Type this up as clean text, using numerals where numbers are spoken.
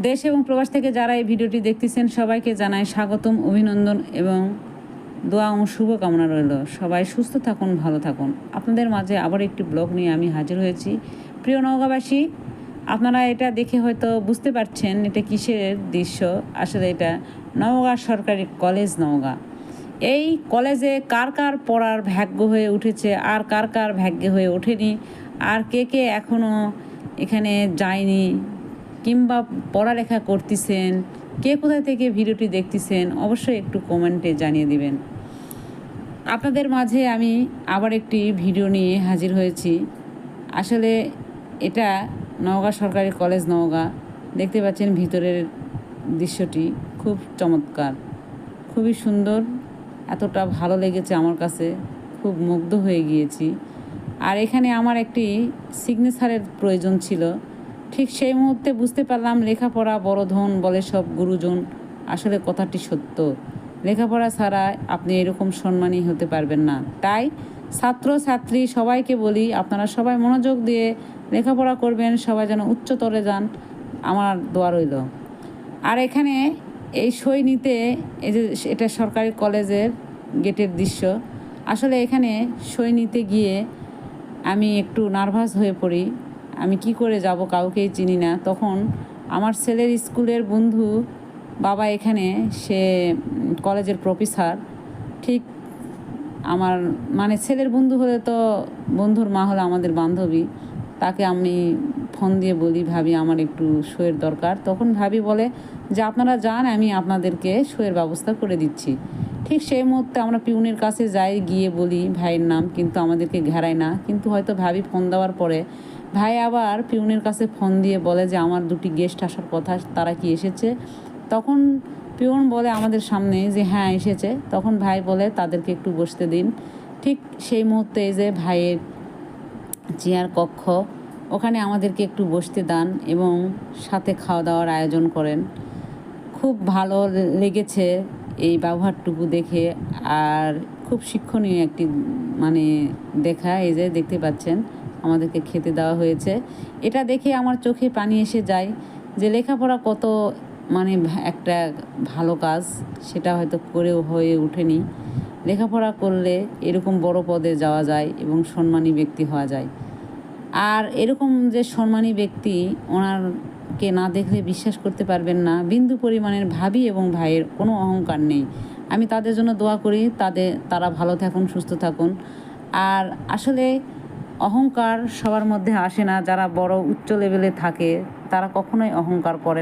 দেশ এবং প্রবাস থেকে যারা এই ভিডিওটি দেখতেছেন সবাইকে জানাই স্বাগতম, অভিনন্দন এবং দোয়া ও শুভকামনা রইল। সবাই সুস্থ থাকুন, ভালো থাকুন। আপনাদের মাঝে আবার একটি ব্লগ নিয়ে আমি হাজির হয়েছি। প্রিয় নওগাঁবাসী, আপনারা এটা দেখে হয়তো বুঝতে পারছেন এটা কিসের দৃশ্য। আসলে এটা নওগাঁ সরকারি কলেজ নওগাঁ। এই কলেজে কার কার পড়ার ভাগ্য হয়ে উঠেছে আর কার কার ভাগ্যে হয়ে ওঠেনি, আর কে কে এখনও এখানে যায়নি কিংবা পড়ালেখা করতেছেন, কে কোথা থেকে ভিডিওটি দেখতেছেন অবশ্যই একটু কমেন্টে জানিয়ে দিবেন। আপনাদের মাঝে আমি আবার একটি ভিডিও নিয়ে হাজির হয়েছি। আসলে এটা নওগাঁ সরকারি কলেজ নওগাঁ। দেখতে পাচ্ছেন ভিতরের দৃশ্যটি খুব চমৎকার, খুবই সুন্দর। এতটা ভালো লেগেছে আমার কাছে, খুব মুগ্ধ হয়ে গিয়েছি। আর এখানে আমার একটি সিগনেচারের প্রয়োজন ছিল। ঠিক সেই মুহূর্তে বুঝতে পারলাম লেখাপড়া বড় ধন বলে সব গুরুজন। আসলে কথাটি সত্য। লেখাপড়া ছাড়া আপনি এরকম সম্মানী হতে পারবেন না। তাই ছাত্র ছাত্রী সবাইকে বলি, আপনারা সবাই মনোযোগ দিয়ে লেখাপড়া করবেন, সবাই যেন উচ্চতরে যান, আমার দোয়া রইল। আর এখানে এই সই নিতে, এই যে এটা সরকারি কলেজের গেটের দৃশ্য। আসলে এখানে সই নিতে গিয়ে আমি একটু নার্ভাস হয়ে পড়ি। আমি কি করে যাব, কাউকেই চিনি না। তখন আমার ছেলের স্কুলের বন্ধু বাবা এখানে, সে কলেজের প্রফেসর। ঠিক আমার মানে ছেলের বন্ধু হলে তো বন্ধুর মা হলো আমাদের বান্ধবী। তাকে আমি ফোন দিয়ে বলি, ভাবি আমার একটু সইয়ের দরকার। তখন ভাবি বলে যে আপনারা যান, আমি আপনাদেরকে সইয়ের ব্যবস্থা করে দিচ্ছি। ঠিক সেই মুহূর্তে আমরা পিউনের কাছে যাই, গিয়ে বলি ভাইয়ের নাম, কিন্তু আমাদেরকে ঘেরায় না। কিন্তু হয়তো ভাবি ফোন দেওয়ার পরে ভাই আবার পিউনের কাছে ফোন দিয়ে বলে যে আমার দুটি গেস্ট আসার কথা, তারা কি এসেছে? তখন পিউন বলে আমাদের সামনে যে হ্যাঁ এসেছে। তখন ভাই বলে তাদেরকে একটু বসতে দিন। ঠিক সেই মুহূর্তে এই যে ভাইয়ের চেয়ার কক্ষ, ওখানে আমাদেরকে একটু বসতে দেন এবং সাথে খাওয়া দাওয়ার আয়োজন করেন। খুব ভালো লেগেছে এই ব্যবহারটুকু দেখে। আর খুব শিক্ষণীয় একটি মানে দেখা। এই যে দেখতে পাচ্ছেন আমাদেরকে খেতে দেওয়া হয়েছে। এটা দেখে আমার চোখে পানি এসে যায় যে লেখাপড়া কত মানে একটা ভালো কাজ, সেটা হয়তো করেও হয়ে ওঠেনি। লেখাপড়া করলে এরকম বড় পদে যাওয়া যায় এবং সম্মানী ব্যক্তি হওয়া যায়। আর এরকম যে সম্মানী ব্যক্তি, ওনারকে না দেখলে বিশ্বাস করতে পারবেন না বিন্দু পরিমাণের ভাবি এবং ভাইয়ের কোনো অহংকার নেই। আমি তাদের জন্য দোয়া করি, তারা ভালো থাকুন, সুস্থ থাকুন। আর আসলে অহংকার সবার মধ্যে আসে না। যারা বড় উচ্চ লেভেলে থাকে তারা কখনোই অহংকার করে